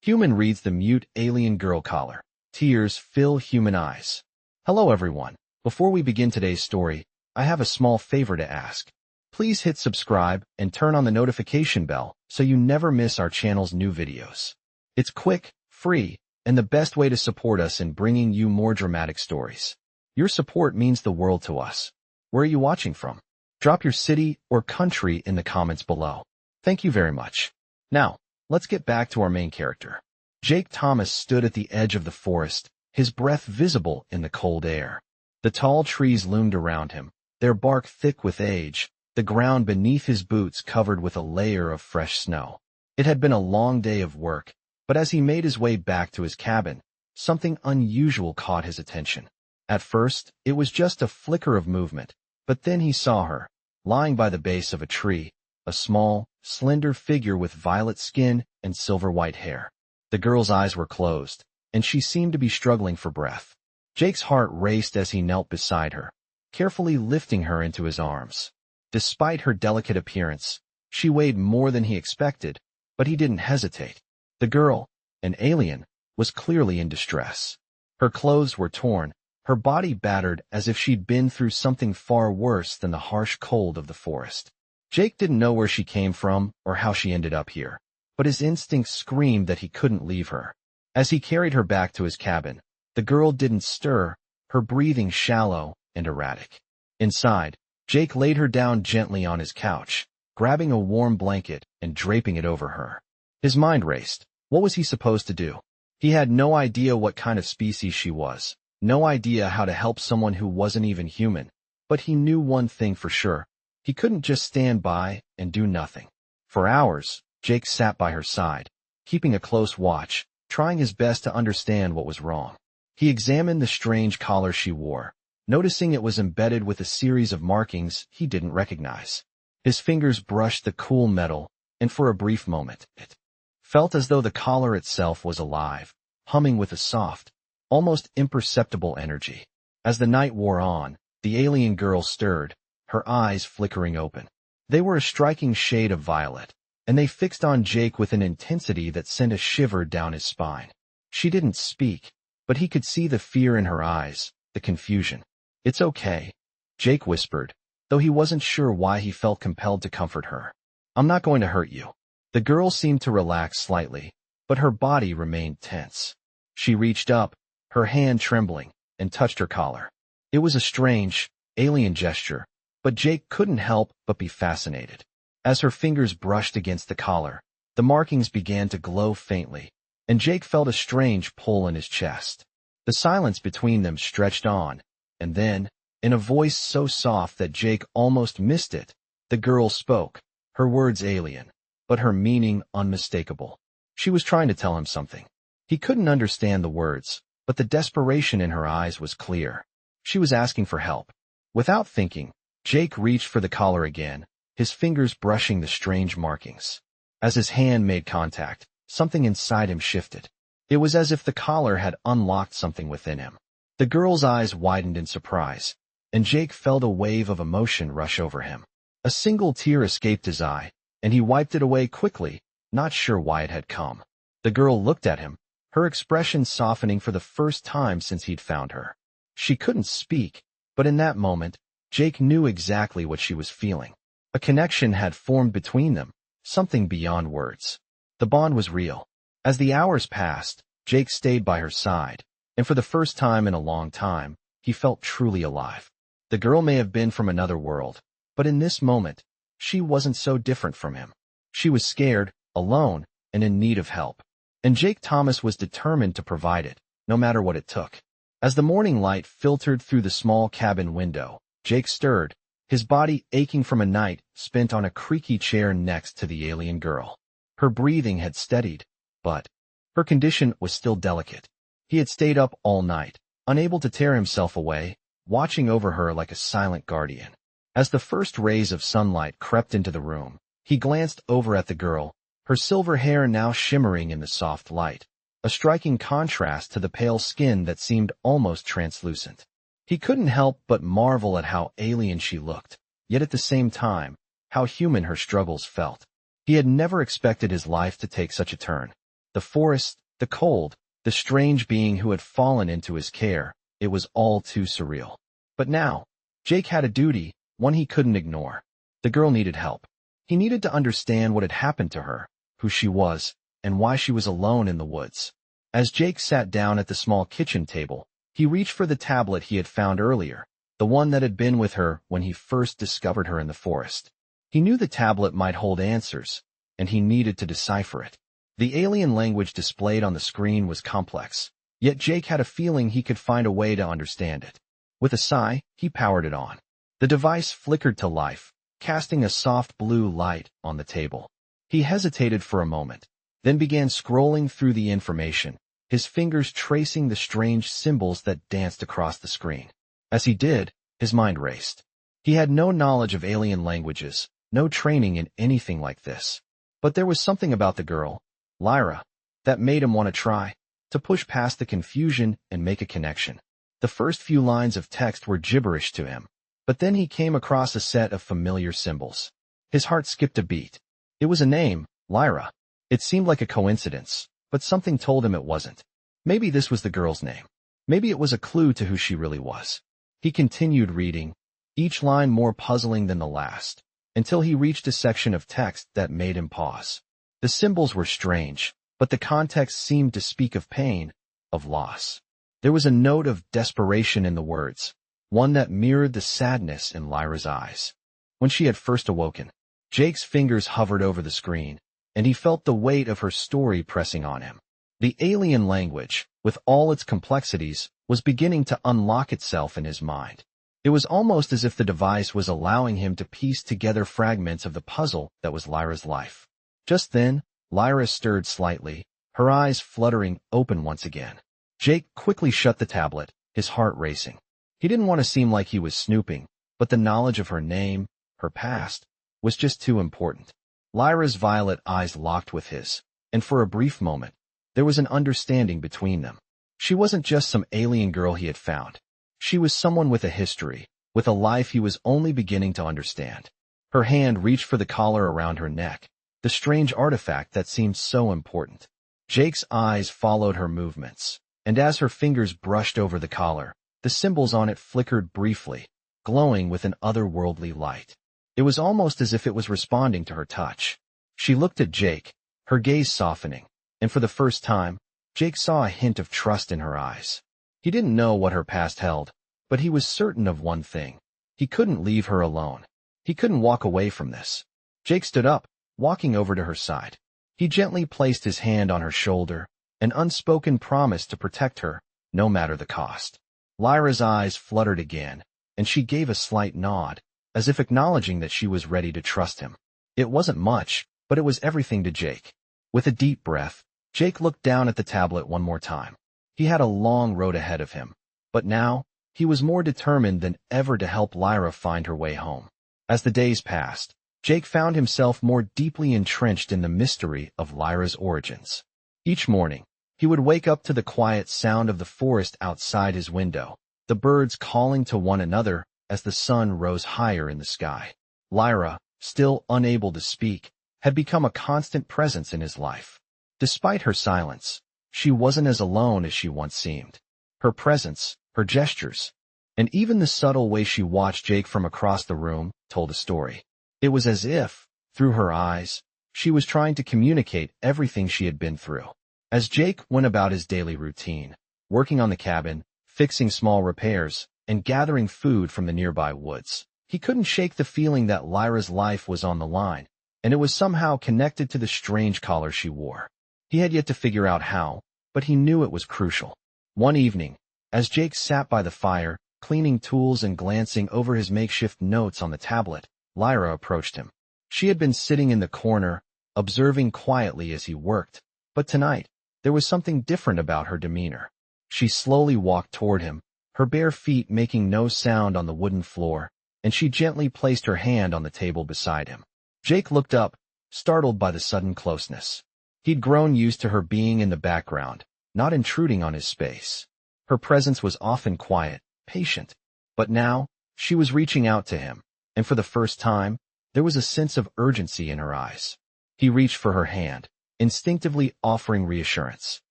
Human reads the mute alien girl collar. Tears fill human eyes. Hello everyone. Before we begin today's story, I have a small favor to ask. Please hit subscribe and turn on the notification bell so you never miss our channel's new videos. It's quick, free, and the best way to support us in bringing you more dramatic stories. Your support means the world to us. Where are you watching from? Drop your city or country in the comments below. Thank you very much. Now, let's get back to our main character. Jake Thomas stood at the edge of the forest, his breath visible in the cold air. The tall trees loomed around him, their bark thick with age, the ground beneath his boots covered with a layer of fresh snow. It had been a long day of work, but as he made his way back to his cabin, something unusual caught his attention. At first, it was just a flicker of movement, but then he saw her, lying by the base of a tree, a small, slender figure with violet skin and silver-white hair. The girl's eyes were closed, and she seemed to be struggling for breath. Jake's heart raced as he knelt beside her, carefully lifting her into his arms. Despite her delicate appearance, she weighed more than he expected, but he didn't hesitate. The girl, an alien, was clearly in distress. Her clothes were torn, her body battered as if she'd been through something far worse than the harsh cold of the forest. Jake didn't know where she came from or how she ended up here, but his instincts screamed that he couldn't leave her. As he carried her back to his cabin, the girl didn't stir, her breathing shallow and erratic. Inside, Jake laid her down gently on his couch, grabbing a warm blanket and draping it over her. His mind raced. What was he supposed to do? He had no idea what kind of species she was, no idea how to help someone who wasn't even human, but he knew one thing for sure. He couldn't just stand by and do nothing. For hours, Jake sat by her side, keeping a close watch, trying his best to understand what was wrong. He examined the strange collar she wore, noticing it was embedded with a series of markings he didn't recognize. His fingers brushed the cool metal, and for a brief moment, it felt as though the collar itself was alive, humming with a soft, almost imperceptible energy. As the night wore on, the alien girl stirred, her eyes flickering open. They were a striking shade of violet, and they fixed on Jake with an intensity that sent a shiver down his spine. She didn't speak, but he could see the fear in her eyes, the confusion. "It's okay," Jake whispered, though he wasn't sure why he felt compelled to comfort her. "I'm not going to hurt you." The girl seemed to relax slightly, but her body remained tense. She reached up, her hand trembling, and touched her collar. It was a strange, alien gesture, but Jake couldn't help but be fascinated. As her fingers brushed against the collar, the markings began to glow faintly, and Jake felt a strange pull in his chest. The silence between them stretched on, and then, in a voice so soft that Jake almost missed it, the girl spoke, her words alien, but her meaning unmistakable. She was trying to tell him something. He couldn't understand the words, but the desperation in her eyes was clear. She was asking for help. Without thinking, Jake reached for the collar again, his fingers brushing the strange markings. As his hand made contact, something inside him shifted. It was as if the collar had unlocked something within him. The girl's eyes widened in surprise, and Jake felt a wave of emotion rush over him. A single tear escaped his eye, and he wiped it away quickly, not sure why it had come. The girl looked at him, her expression softening for the first time since he'd found her. She couldn't speak, but in that moment, Jake knew exactly what she was feeling. A connection had formed between them, something beyond words. The bond was real. As the hours passed, Jake stayed by her side, and for the first time in a long time, he felt truly alive. The girl may have been from another world, but in this moment, she wasn't so different from him. She was scared, alone, and in need of help. And Jake Thomas was determined to provide it, no matter what it took. As the morning light filtered through the small cabin window, Jake stirred, his body aching from a night spent on a creaky chair next to the alien girl. Her breathing had steadied, but her condition was still delicate. He had stayed up all night, unable to tear himself away, watching over her like a silent guardian. As the first rays of sunlight crept into the room, he glanced over at the girl, her silver hair now shimmering in the soft light, a striking contrast to the pale skin that seemed almost translucent. He couldn't help but marvel at how alien she looked, yet at the same time, how human her struggles felt. He had never expected his life to take such a turn. The forest, the cold, the strange being who had fallen into his care, it was all too surreal. But now, Jake had a duty, one he couldn't ignore. The girl needed help. He needed to understand what had happened to her, who she was, and why she was alone in the woods. As Jake sat down at the small kitchen table, he reached for the tablet he had found earlier, the one that had been with her when he first discovered her in the forest. He knew the tablet might hold answers, and he needed to decipher it. The alien language displayed on the screen was complex, yet Jake had a feeling he could find a way to understand it. With a sigh, he powered it on. The device flickered to life, casting a soft blue light on the table. He hesitated for a moment, then began scrolling through the information, his fingers tracing the strange symbols that danced across the screen. As he did, his mind raced. He had no knowledge of alien languages, no training in anything like this. But there was something about the girl, Lyra, that made him want to try, to push past the confusion and make a connection. The first few lines of text were gibberish to him, but then he came across a set of familiar symbols. His heart skipped a beat. It was a name, Lyra. It seemed like a coincidence, but something told him it wasn't. Maybe this was the girl's name. Maybe it was a clue to who she really was. He continued reading, each line more puzzling than the last, until he reached a section of text that made him pause. The symbols were strange, but the context seemed to speak of pain, of loss. There was a note of desperation in the words, one that mirrored the sadness in Lyra's eyes. When she had first awoken, Jake's fingers hovered over the screen, and he felt the weight of her story pressing on him. The alien language, with all its complexities, was beginning to unlock itself in his mind. It was almost as if the device was allowing him to piece together fragments of the puzzle that was Lyra's life. Just then, Lyra stirred slightly, her eyes fluttering open once again. Jake quickly shut the tablet, his heart racing. He didn't want to seem like he was snooping, but the knowledge of her name, her past, was just too important. Lyra's violet eyes locked with his, and for a brief moment, there was an understanding between them. She wasn't just some alien girl he had found. She was someone with a history, with a life he was only beginning to understand. Her hand reached for the collar around her neck, the strange artifact that seemed so important. Jake's eyes followed her movements, and as her fingers brushed over the collar, the symbols on it flickered briefly, glowing with an otherworldly light. It was almost as if it was responding to her touch. She looked at Jake, her gaze softening, and for the first time, Jake saw a hint of trust in her eyes. He didn't know what her past held, but he was certain of one thing. He couldn't leave her alone. He couldn't walk away from this. Jake stood up, walking over to her side. He gently placed his hand on her shoulder, an unspoken promise to protect her, no matter the cost. Lyra's eyes fluttered again, and she gave a slight nod, as if acknowledging that she was ready to trust him. It wasn't much, but it was everything to Jake. With a deep breath, Jake looked down at the tablet one more time. He had a long road ahead of him, but now, he was more determined than ever to help Lyra find her way home. As the days passed, Jake found himself more deeply entrenched in the mystery of Lyra's origins. Each morning, he would wake up to the quiet sound of the forest outside his window, the birds calling to one another as the sun rose higher in the sky. Lyra, still unable to speak, had become a constant presence in his life. Despite her silence, she wasn't as alone as she once seemed. Her presence, her gestures, and even the subtle way she watched Jake from across the room told a story. It was as if, through her eyes, she was trying to communicate everything she had been through. As Jake went about his daily routine, working on the cabin, fixing small repairs, and gathering food from the nearby woods, he couldn't shake the feeling that Lyra's life was on the line, and it was somehow connected to the strange collar she wore. He had yet to figure out how, but he knew it was crucial. One evening, as Jake sat by the fire, cleaning tools and glancing over his makeshift notes on the tablet, Lyra approached him. She had been sitting in the corner, observing quietly as he worked, but tonight, there was something different about her demeanor. She slowly walked toward him, her bare feet making no sound on the wooden floor, and she gently placed her hand on the table beside him. Jake looked up, startled by the sudden closeness. He'd grown used to her being in the background, not intruding on his space. Her presence was often quiet, patient, but now, she was reaching out to him, and for the first time, there was a sense of urgency in her eyes. He reached for her hand, instinctively offering reassurance.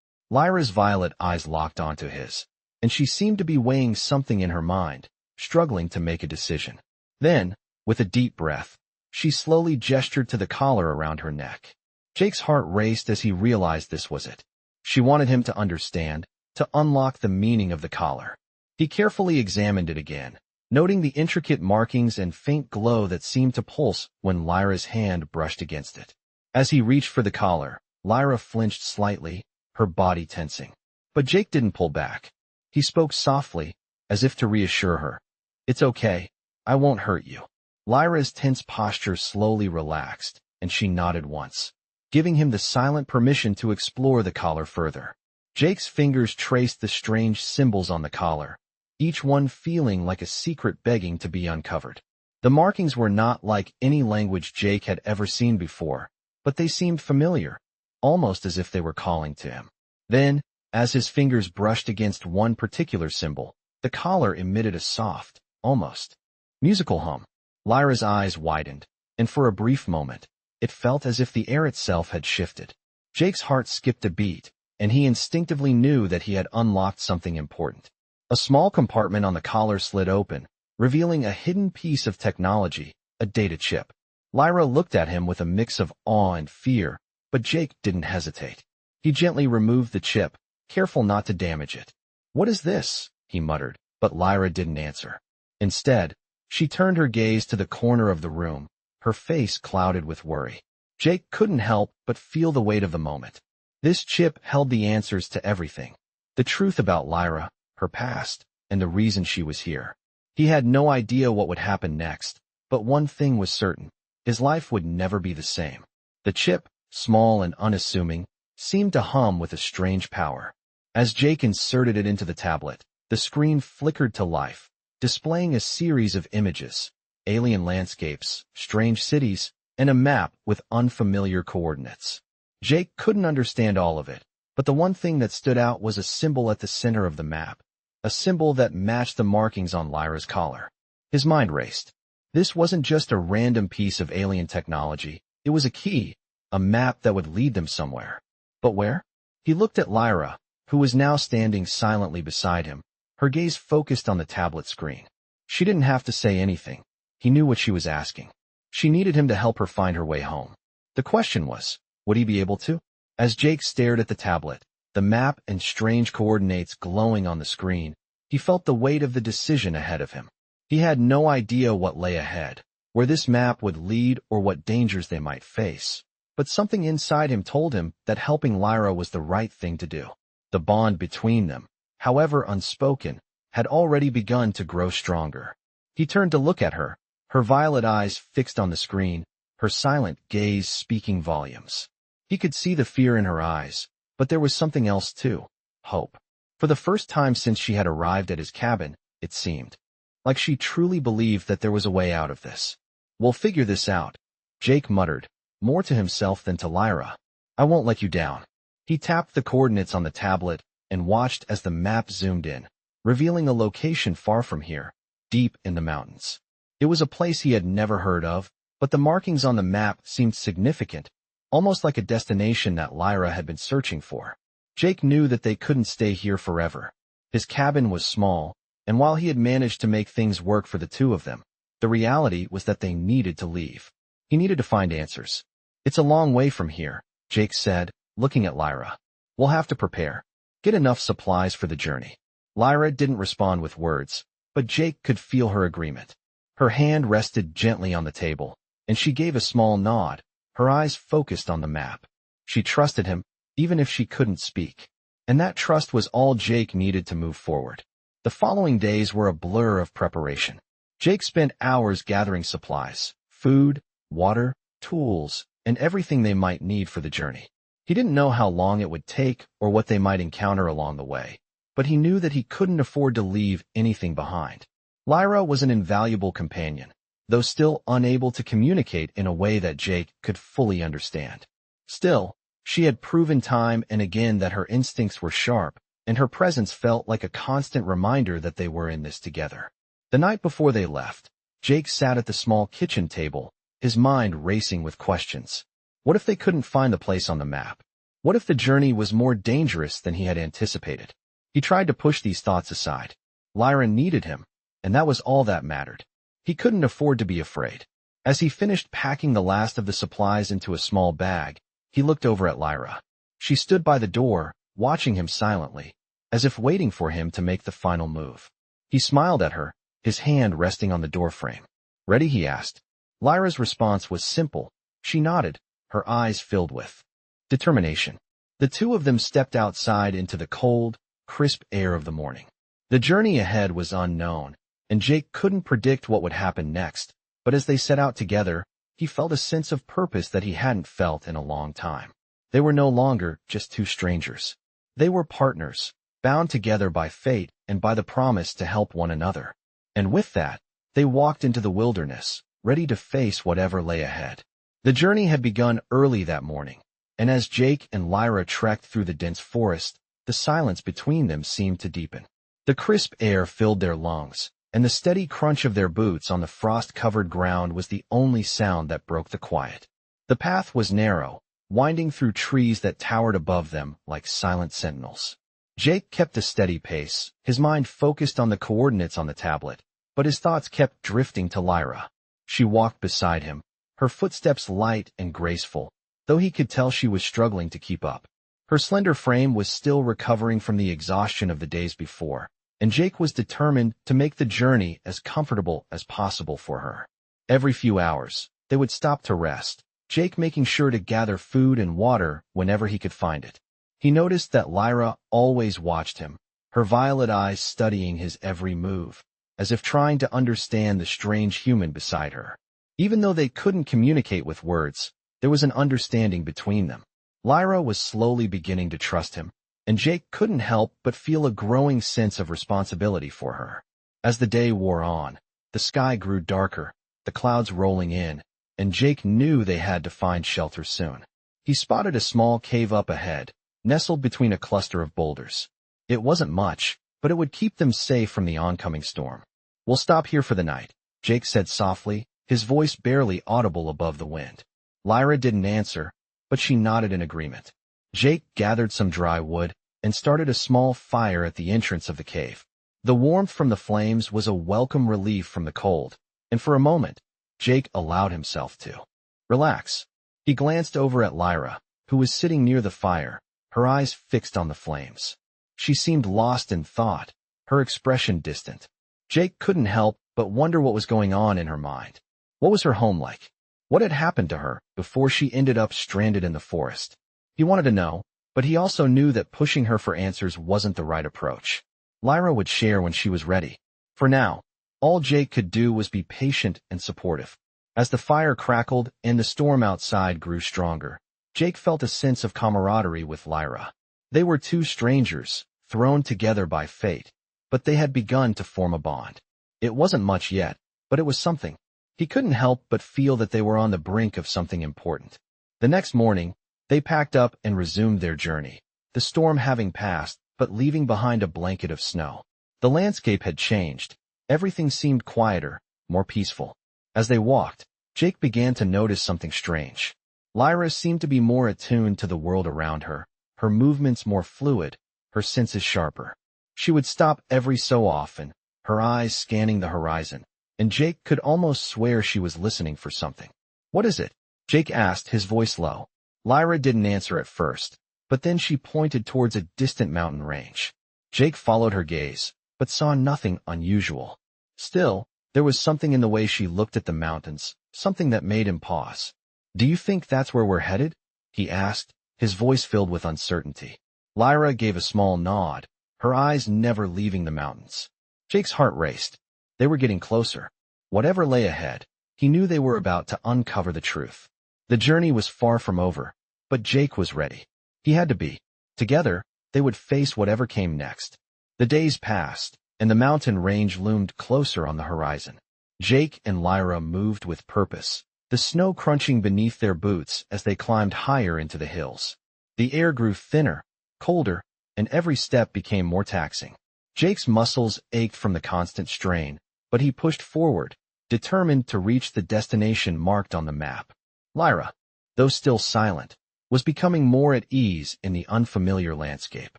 Lyra's violet eyes locked onto his, and she seemed to be weighing something in her mind, struggling to make a decision. Then, with a deep breath, she slowly gestured to the collar around her neck. Jake's heart raced as he realized this was it. She wanted him to understand, to unlock the meaning of the collar. He carefully examined it again, noting the intricate markings and faint glow that seemed to pulse when Lyra's hand brushed against it. As he reached for the collar, Lyra flinched slightly, her body tensing. But Jake didn't pull back. He spoke softly, as if to reassure her. "It's okay. I won't hurt you." Lyra's tense posture slowly relaxed, and she nodded once, giving him the silent permission to explore the collar further. Jake's fingers traced the strange symbols on the collar, each one feeling like a secret begging to be uncovered. The markings were not like any language Jake had ever seen before, but they seemed familiar, almost as if they were calling to him. Then, as his fingers brushed against one particular symbol, the collar emitted a soft, almost musical hum. Lyra's eyes widened, and for a brief moment, it felt as if the air itself had shifted. Jake's heart skipped a beat, and he instinctively knew that he had unlocked something important. A small compartment on the collar slid open, revealing a hidden piece of technology, a data chip. Lyra looked at him with a mix of awe and fear, but Jake didn't hesitate. He gently removed the chip, careful not to damage it. "What is this?" he muttered, but Lyra didn't answer. Instead, she turned her gaze to the corner of the room, her face clouded with worry. Jake couldn't help but feel the weight of the moment. This chip held the answers to everything. The truth about Lyra, her past, and the reason she was here. He had no idea what would happen next, but one thing was certain. His life would never be the same. The chip, small and unassuming, seemed to hum with a strange power. As Jake inserted it into the tablet, the screen flickered to life, displaying a series of images, alien landscapes, strange cities, and a map with unfamiliar coordinates. Jake couldn't understand all of it, but the one thing that stood out was a symbol at the center of the map, a symbol that matched the markings on Lyra's collar. His mind raced. This wasn't just a random piece of alien technology, it was a key, a map that would lead them somewhere. But where? He looked at Lyra, who was now standing silently beside him, her gaze focused on the tablet screen. She didn't have to say anything. He knew what she was asking. She needed him to help her find her way home. The question was, would he be able to? As Jake stared at the tablet, the map and strange coordinates glowing on the screen, he felt the weight of the decision ahead of him. He had no idea what lay ahead, where this map would lead or what dangers they might face. But something inside him told him that helping Lyra was the right thing to do. The bond between them, however unspoken, had already begun to grow stronger. He turned to look at her, her violet eyes fixed on the screen, her silent gaze speaking volumes. He could see the fear in her eyes, but there was something else too, hope. For the first time since she had arrived at his cabin, it seemed like she truly believed that there was a way out of this. "We'll figure this out," Jake muttered, more to himself than to Lyra. "I won't let you down." He tapped the coordinates on the tablet and watched as the map zoomed in, revealing a location far from here, deep in the mountains. It was a place he had never heard of, but the markings on the map seemed significant, almost like a destination that Lyra had been searching for. Jake knew that they couldn't stay here forever. His cabin was small, and while he had managed to make things work for the two of them, the reality was that they needed to leave. He needed to find answers. "It's a long way from here," Jake said, looking at Lyra. "We'll have to prepare. Get enough supplies for the journey." Lyra didn't respond with words, but Jake could feel her agreement. Her hand rested gently on the table, and she gave a small nod, her eyes focused on the map. She trusted him, even if she couldn't speak. And that trust was all Jake needed to move forward. The following days were a blur of preparation. Jake spent hours gathering supplies, food, water, tools, and everything they might need for the journey. He didn't know how long it would take or what they might encounter along the way, but he knew that he couldn't afford to leave anything behind. Lyra was an invaluable companion, though still unable to communicate in a way that Jake could fully understand. Still, she had proven time and again that her instincts were sharp, and her presence felt like a constant reminder that they were in this together. The night before they left, Jake sat at the small kitchen table, his mind racing with questions. What if they couldn't find the place on the map? What if the journey was more dangerous than he had anticipated? He tried to push these thoughts aside. Lyra needed him, and that was all that mattered. He couldn't afford to be afraid. As he finished packing the last of the supplies into a small bag, he looked over at Lyra. She stood by the door, watching him silently, as if waiting for him to make the final move. He smiled at her, his hand resting on the doorframe. "Ready?" he asked. Lyra's response was simple. She nodded, her eyes filled with determination. The two of them stepped outside into the cold, crisp air of the morning. The journey ahead was unknown, and Jake couldn't predict what would happen next, but as they set out together, he felt a sense of purpose that he hadn't felt in a long time. They were no longer just two strangers. They were partners, bound together by fate and by the promise to help one another. And with that, they walked into the wilderness, ready to face whatever lay ahead. The journey had begun early that morning, and as Jake and Lyra trekked through the dense forest, the silence between them seemed to deepen. The crisp air filled their lungs, and the steady crunch of their boots on the frost-covered ground was the only sound that broke the quiet. The path was narrow, winding through trees that towered above them like silent sentinels. Jake kept a steady pace, his mind focused on the coordinates on the tablet, but his thoughts kept drifting to Lyra. She walked beside him, her footsteps light and graceful, though he could tell she was struggling to keep up. Her slender frame was still recovering from the exhaustion of the days before, and Jake was determined to make the journey as comfortable as possible for her. Every few hours, they would stop to rest, Jake making sure to gather food and water whenever he could find it. He noticed that Lyra always watched him, her violet eyes studying his every move, as if trying to understand the strange human beside her. Even though they couldn't communicate with words, there was an understanding between them. Lyra was slowly beginning to trust him, and Jake couldn't help but feel a growing sense of responsibility for her. As the day wore on, the sky grew darker, the clouds rolling in, and Jake knew they had to find shelter soon. He spotted a small cave up ahead, nestled between a cluster of boulders. It wasn't much, but it would keep them safe from the oncoming storm. "We'll stop here for the night," Jake said softly, his voice barely audible above the wind. Lyra didn't answer, but she nodded in agreement. Jake gathered some dry wood and started a small fire at the entrance of the cave. The warmth from the flames was a welcome relief from the cold, and for a moment, Jake allowed himself to relax. He glanced over at Lyra, who was sitting near the fire, her eyes fixed on the flames. She seemed lost in thought, her expression distant. Jake couldn't help but wonder what was going on in her mind. What was her home like? What had happened to her before she ended up stranded in the forest? He wanted to know, but he also knew that pushing her for answers wasn't the right approach. Lyra would share when she was ready. For now, all Jake could do was be patient and supportive. As the fire crackled and the storm outside grew stronger, Jake felt a sense of camaraderie with Lyra. They were two strangers, thrown together by fate, but they had begun to form a bond. It wasn't much yet, but it was something. He couldn't help but feel that they were on the brink of something important. The next morning, they packed up and resumed their journey, the storm having passed, but leaving behind a blanket of snow. The landscape had changed. Everything seemed quieter, more peaceful. As they walked, Jake began to notice something strange. Lyra seemed to be more attuned to the world around her, her movements more fluid, her senses sharper. She would stop every so often, her eyes scanning the horizon, and Jake could almost swear she was listening for something. "What is it?" Jake asked, his voice low. Lyra didn't answer at first, but then she pointed towards a distant mountain range. Jake followed her gaze, but saw nothing unusual. Still, there was something in the way she looked at the mountains, something that made him pause. "Do you think that's where we're headed?" he asked, his voice filled with uncertainty. Lyra gave a small nod, her eyes never leaving the mountains. Jake's heart raced. They were getting closer. Whatever lay ahead, he knew they were about to uncover the truth. The journey was far from over, but Jake was ready. He had to be. Together, they would face whatever came next. The days passed, and the mountain range loomed closer on the horizon. Jake and Lyra moved with purpose, the snow crunching beneath their boots as they climbed higher into the hills. The air grew thinner, colder, and every step became more taxing. Jake's muscles ached from the constant strain, but he pushed forward, determined to reach the destination marked on the map. "Lyra." though still silent, was becoming more at ease in the unfamiliar landscape.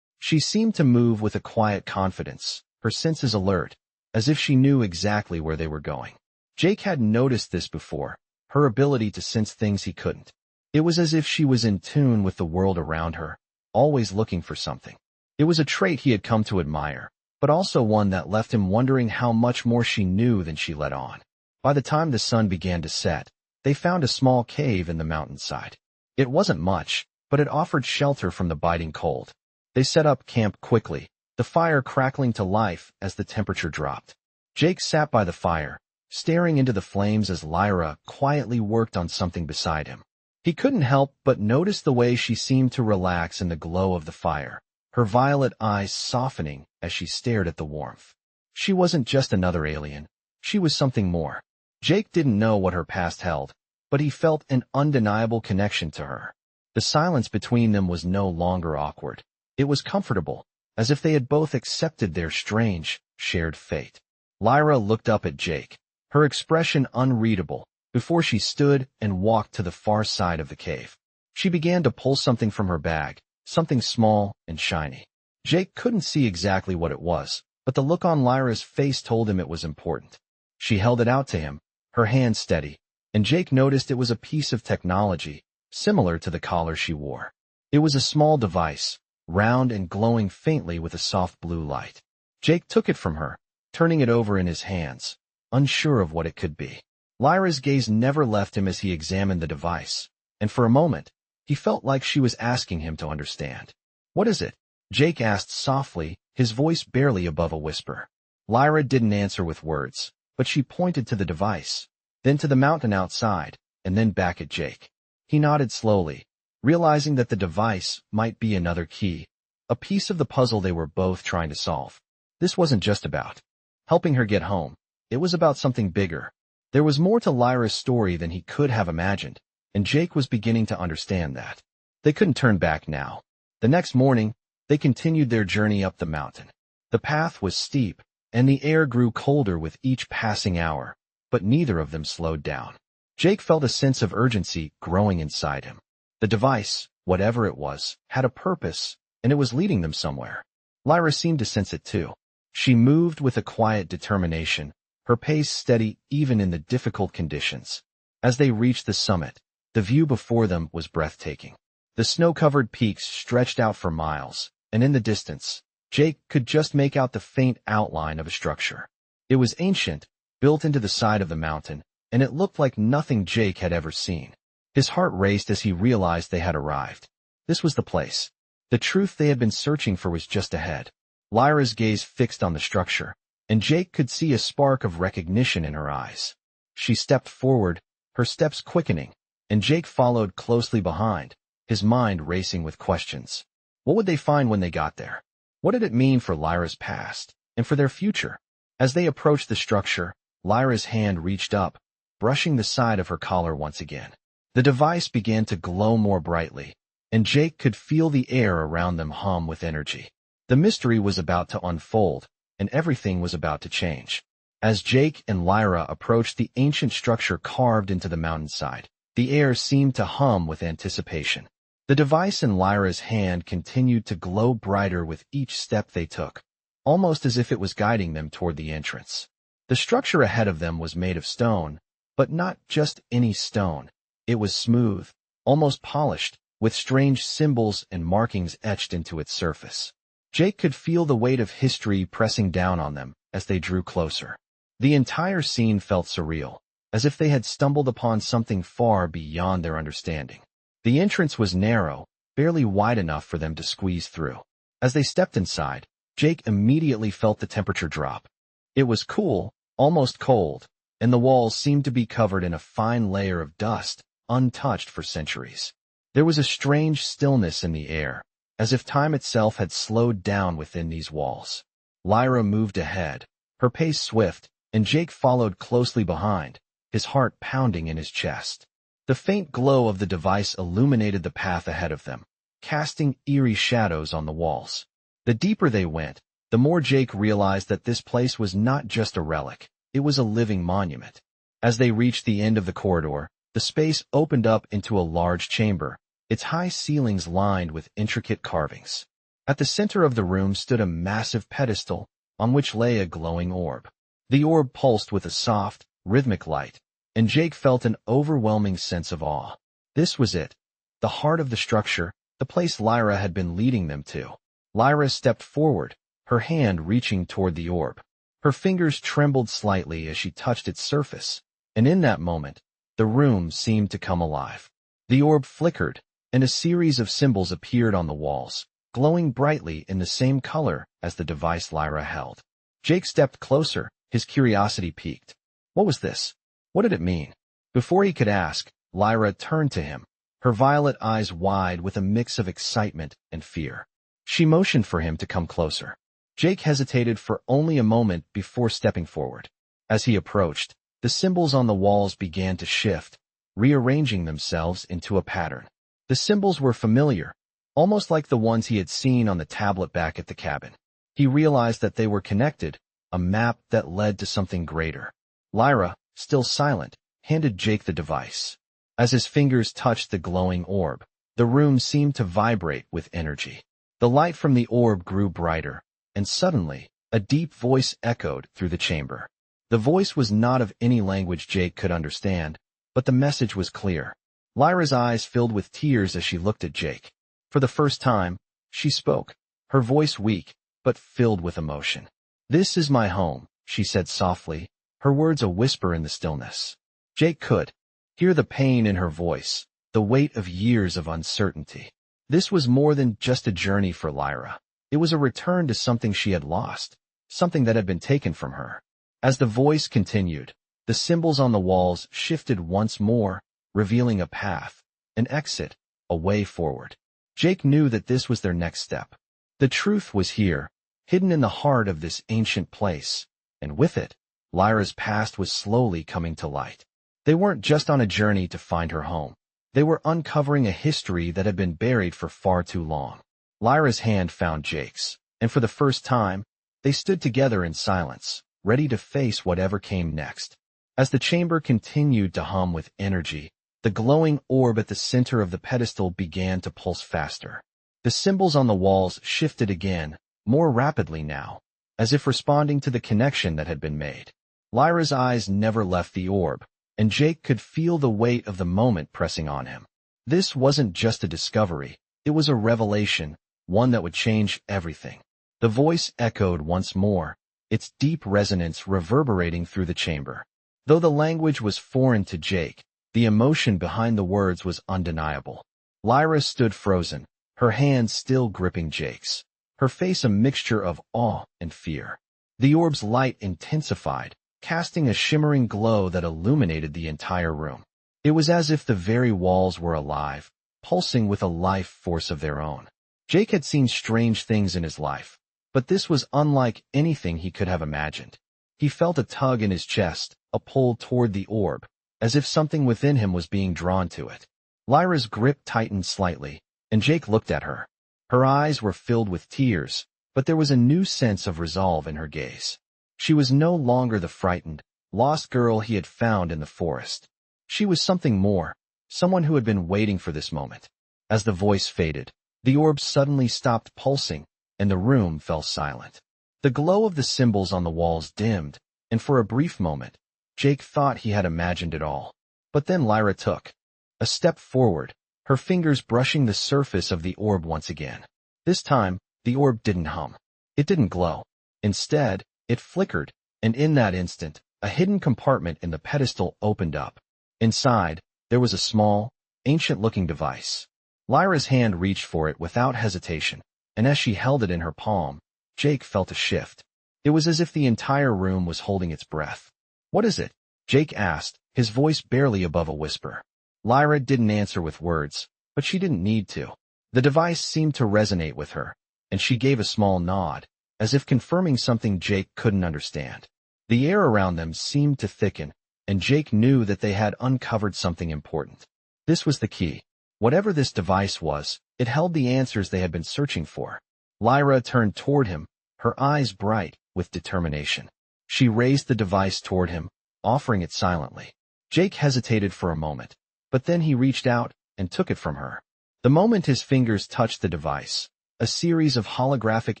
She seemed to move with a quiet confidence, her senses alert, as if she knew exactly where they were going. Jake hadn't noticed this before, her ability to sense things he couldn't. It was as if she was in tune with the world around her, always looking for something. It was a trait he had come to admire, but also one that left him wondering how much more she knew than she let on. By the time the sun began to set, they found a small cave in the mountainside. It wasn't much, but it offered shelter from the biting cold. They set up camp quickly, the fire crackling to life as the temperature dropped. Jake sat by the fire, staring into the flames as Lyra quietly worked on something beside him. He couldn't help but notice the way she seemed to relax in the glow of the fire, her violet eyes softening as she stared at the warmth. She wasn't just another alien. She was something more. Jake didn't know what her past held, but he felt an undeniable connection to her. The silence between them was no longer awkward. It was comfortable, as if they had both accepted their strange, shared fate. Lyra looked up at Jake, her expression unreadable, before she stood and walked to the far side of the cave. She began to pull something from her bag, something small and shiny. Jake couldn't see exactly what it was, but the look on Lyra's face told him it was important. She held it out to him, her hand steady, and Jake noticed it was a piece of technology, similar to the collar she wore. It was a small device, round and glowing faintly with a soft blue light. Jake took it from her, turning it over in his hands, unsure of what it could be. Lyra's gaze never left him as he examined the device, and for a moment, he felt like she was asking him to understand. "What is it?" Jake asked softly, his voice barely above a whisper. Lyra didn't answer with words, but she pointed to the device, then to the mountain outside, and then back at Jake. He nodded slowly, realizing that the device might be another key, a piece of the puzzle they were both trying to solve. This wasn't just about helping her get home. It was about something bigger. There was more to Lyra's story than he could have imagined, and Jake was beginning to understand that. They couldn't turn back now. The next morning, they continued their journey up the mountain. The path was steep, and the air grew colder with each passing hour, but neither of them slowed down. Jake felt a sense of urgency growing inside him. The device, whatever it was, had a purpose, and it was leading them somewhere. Lyra seemed to sense it too. She moved with a quiet determination, her pace steady even in the difficult conditions. As they reached the summit, the view before them was breathtaking. The snow-covered peaks stretched out for miles, and in the distance, Jake could just make out the faint outline of a structure. It was ancient, built into the side of the mountain, and it looked like nothing Jake had ever seen. His heart raced as he realized they had arrived. This was the place. The truth they had been searching for was just ahead. Lyra's gaze fixed on the structure, and Jake could see a spark of recognition in her eyes. She stepped forward, her steps quickening, and Jake followed closely behind, his mind racing with questions. What would they find when they got there? What did it mean for Lyra's past, and for their future? As they approached the structure, Lyra's hand reached up, brushing the side of her collar once again. The device began to glow more brightly, and Jake could feel the air around them hum with energy. The mystery was about to unfold, and everything was about to change. As Jake and Lyra approached the ancient structure carved into the mountainside, the air seemed to hum with anticipation. The device in Lyra's hand continued to glow brighter with each step they took, almost as if it was guiding them toward the entrance. The structure ahead of them was made of stone, but not just any stone. It was smooth, almost polished, with strange symbols and markings etched into its surface. Jake could feel the weight of history pressing down on them as they drew closer. The entire scene felt surreal, as if they had stumbled upon something far beyond their understanding. The entrance was narrow, barely wide enough for them to squeeze through. As they stepped inside, Jake immediately felt the temperature drop. It was cool, almost cold, and the walls seemed to be covered in a fine layer of dust, untouched for centuries. There was a strange stillness in the air, as if time itself had slowed down within these walls. Lyra moved ahead, her pace swift, and Jake followed closely behind, his heart pounding in his chest. The faint glow of the device illuminated the path ahead of them, casting eerie shadows on the walls. The deeper they went, the more Jake realized that this place was not just a relic, it was a living monument. As they reached the end of the corridor, The space opened up into a large chamber, its high ceilings lined with intricate carvings. At the center of the room stood a massive pedestal, on which lay a glowing orb. The orb pulsed with a soft, rhythmic light, and Jake felt an overwhelming sense of awe. This was it, the heart of the structure, the place Lyra had been leading them to. Lyra stepped forward, her hand reaching toward the orb. Her fingers trembled slightly as she touched its surface, and in that moment, the room seemed to come alive. The orb flickered, and a series of symbols appeared on the walls, glowing brightly in the same color as the device Lyra held. Jake stepped closer, his curiosity piqued. What was this? What did it mean? Before he could ask, Lyra turned to him, her violet eyes wide with a mix of excitement and fear. She motioned for him to come closer. Jake hesitated for only a moment before stepping forward. As he approached, the symbols on the walls began to shift, rearranging themselves into a pattern. The symbols were familiar, almost like the ones he had seen on the tablet back at the cabin. He realized that they were connected, a map that led to something greater. Lyra, still silent, handed Jake the device. As his fingers touched the glowing orb, the room seemed to vibrate with energy. The light from the orb grew brighter, and suddenly, a deep voice echoed through the chamber. The voice was not of any language Jake could understand, but the message was clear. Lyra's eyes filled with tears as she looked at Jake. For the first time, she spoke, her voice weak, but filled with emotion. "This is my home," she said softly, her words a whisper in the stillness. Jake could hear the pain in her voice, the weight of years of uncertainty. This was more than just a journey for Lyra. It was a return to something she had lost, something that had been taken from her. As the voice continued, the symbols on the walls shifted once more, revealing a path, an exit, a way forward. Jake knew that this was their next step. The truth was here, hidden in the heart of this ancient place, and with it, Lyra's past was slowly coming to light. They weren't just on a journey to find her home. They were uncovering a history that had been buried for far too long. Lyra's hand found Jake's, and for the first time, they stood together in silence, ready to face whatever came next. As the chamber continued to hum with energy, the glowing orb at the center of the pedestal began to pulse faster. The symbols on the walls shifted again, more rapidly now, as if responding to the connection that had been made. Lyra's eyes never left the orb, and Jake could feel the weight of the moment pressing on him. This wasn't just a discovery, it was a revelation, one that would change everything. The voice echoed once more, its deep resonance reverberating through the chamber. Though the language was foreign to Jake, the emotion behind the words was undeniable. Lyra stood frozen, her hands still gripping Jake's, her face a mixture of awe and fear. The orb's light intensified, casting a shimmering glow that illuminated the entire room. It was as if the very walls were alive, pulsing with a life force of their own. Jake had seen strange things in his life, but this was unlike anything he could have imagined. He felt a tug in his chest, a pull toward the orb, as if something within him was being drawn to it. Lyra's grip tightened slightly, and Jake looked at her. Her eyes were filled with tears, but there was a new sense of resolve in her gaze. She was no longer the frightened, lost girl he had found in the forest. She was something more, someone who had been waiting for this moment. As the voice faded, the orb suddenly stopped pulsing, and the room fell silent. The glow of the symbols on the walls dimmed, and for a brief moment, Jake thought he had imagined it all. But then Lyra took a step forward, her fingers brushing the surface of the orb once again. This time, the orb didn't hum. It didn't glow. Instead, it flickered, and in that instant, a hidden compartment in the pedestal opened up. Inside, there was a small, ancient-looking device. Lyra's hand reached for it without hesitation, and as she held it in her palm, Jake felt a shift. It was as if the entire room was holding its breath. "What is it?" Jake asked, his voice barely above a whisper. Lyra didn't answer with words, but she didn't need to. The device seemed to resonate with her, and she gave a small nod, as if confirming something Jake couldn't understand. The air around them seemed to thicken, and Jake knew that they had uncovered something important. This was the key. Whatever this device was, it held the answers they had been searching for. Lyra turned toward him, her eyes bright with determination. She raised the device toward him, offering it silently. Jake hesitated for a moment, But then he reached out and took it from her. The moment his fingers touched the device, a series of holographic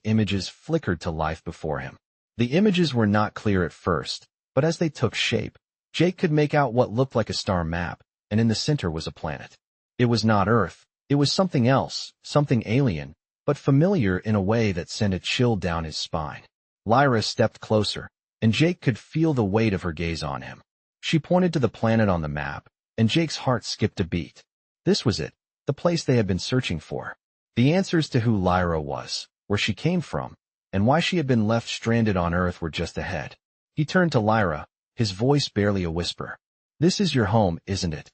images flickered to life before him. The images were not clear at first, but as they took shape, Jake could make out what looked like a star map, and in the center was a planet. It was not Earth. It was something else, something alien, but familiar in a way that sent a chill down his spine. Lyra stepped closer, and Jake could feel the weight of her gaze on him. She pointed to the planet on the map, and Jake's heart skipped a beat. This was it, the place they had been searching for. The answers to who Lyra was, where she came from, and why she had been left stranded on Earth were just ahead. He turned to Lyra, his voice barely a whisper. "This is your home, isn't it?"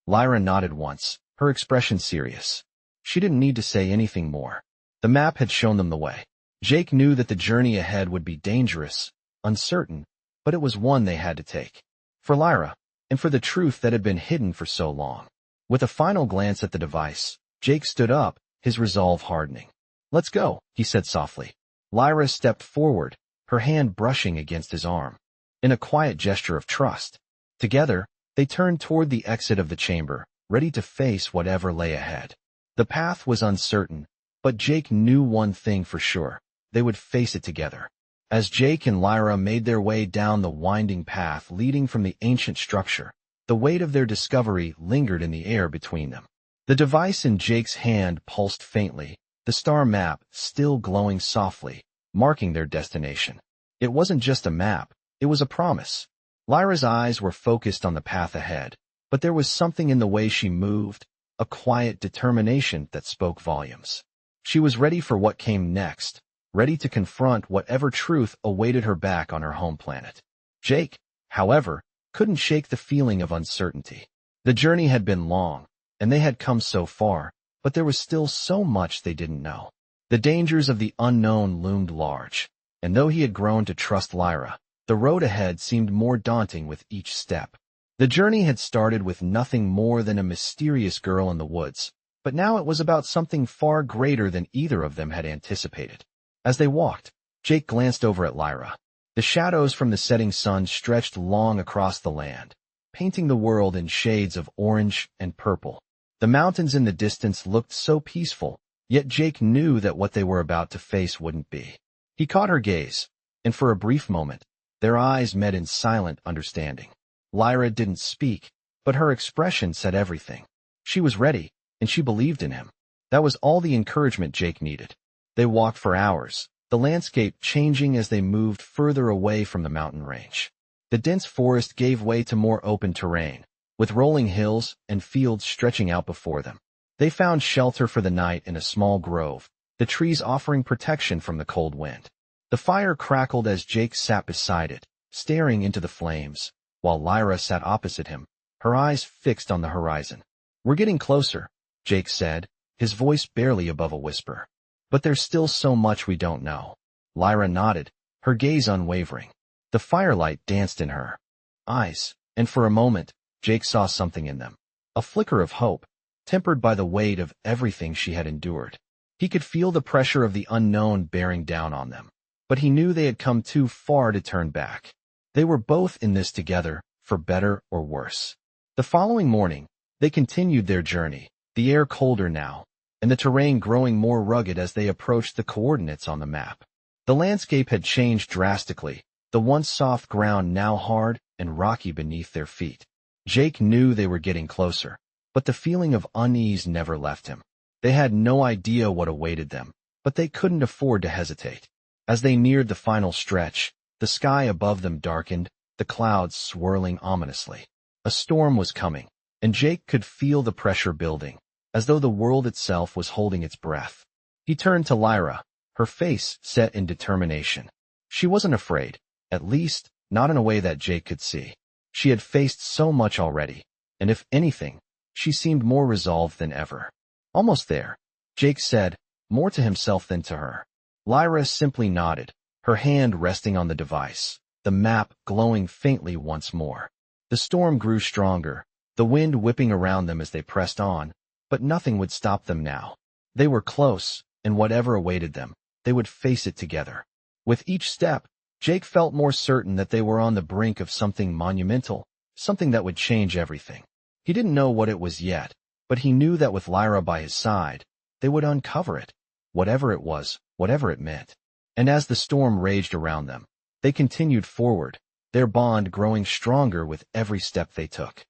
Lyra nodded once, her expression serious. She didn't need to say anything more. The map had shown them the way. Jake knew that the journey ahead would be dangerous, uncertain, but it was one they had to take. For Lyra, and for the truth that had been hidden for so long. With a final glance at the device, Jake stood up, his resolve hardening. "Let's go," he said softly. Lyra stepped forward, her hand brushing against his arm. In a quiet gesture of trust. Together, they turned toward the exit of the chamber, ready to face whatever lay ahead. The path was uncertain, but Jake knew one thing for sure. They would face it together. As Jake and Lyra made their way down the winding path leading from the ancient structure, the weight of their discovery lingered in the air between them. The device in Jake's hand pulsed faintly, the star map still glowing softly, marking their destination. It wasn't just a map, it was a promise. Lyra's eyes were focused on the path ahead, but there was something in the way she moved, a quiet determination that spoke volumes. She was ready for what came next, ready to confront whatever truth awaited her back on her home planet. Jake, however, couldn't shake the feeling of uncertainty. The journey had been long, and they had come so far, but there was still so much they didn't know. The dangers of the unknown loomed large, and though he had grown to trust Lyra, the road ahead seemed more daunting with each step. The journey had started with nothing more than a mysterious girl in the woods, but now it was about something far greater than either of them had anticipated. As they walked, Jake glanced over at Lyra. The shadows from the setting sun stretched long across the land, painting the world in shades of orange and purple. The mountains in the distance looked so peaceful, yet Jake knew that what they were about to face wouldn't be. He caught her gaze, and for a brief moment, their eyes met in silent understanding. Lyra didn't speak, but her expression said everything. She was ready, and she believed in him. That was all the encouragement Jake needed. They walked for hours, the landscape changing as they moved further away from the mountain range. The dense forest gave way to more open terrain, with rolling hills and fields stretching out before them. They found shelter for the night in a small grove, the trees offering protection from the cold wind. The fire crackled as Jake sat beside it, staring into the flames, while Lyra sat opposite him, her eyes fixed on the horizon. "We're getting closer," Jake said, his voice barely above a whisper. "But there's still so much we don't know." Lyra nodded, her gaze unwavering. The firelight danced in her eyes, and for a moment, Jake saw something in them. A flicker of hope, tempered by the weight of everything she had endured. He could feel the pressure of the unknown bearing down on them, but he knew they had come too far to turn back. They were both in this together, for better or worse. The following morning, they continued their journey, the air colder now, and the terrain growing more rugged as they approached the coordinates on the map. The landscape had changed drastically, the once soft ground now hard and rocky beneath their feet. Jake knew they were getting closer, but the feeling of unease never left him. They had no idea what awaited them, but they couldn't afford to hesitate. As they neared the final stretch, the sky above them darkened, the clouds swirling ominously. A storm was coming, and Jake could feel the pressure building, as though the world itself was holding its breath. He turned to Lyra, her face set in determination. She wasn't afraid, at least, not in a way that Jake could see. She had faced so much already, and if anything, she seemed more resolved than ever. "Almost there," Jake said, more to himself than to her. Lyra simply nodded, her hand resting on the device, the map glowing faintly once more. The storm grew stronger, the wind whipping around them as they pressed on, but nothing would stop them now. They were close, and whatever awaited them, they would face it together. With each step, Jake felt more certain that they were on the brink of something monumental, something that would change everything. He didn't know what it was yet, but he knew that with Lyra by his side, they would uncover it, whatever it was, whatever it meant. And as the storm raged around them, they continued forward, their bond growing stronger with every step they took.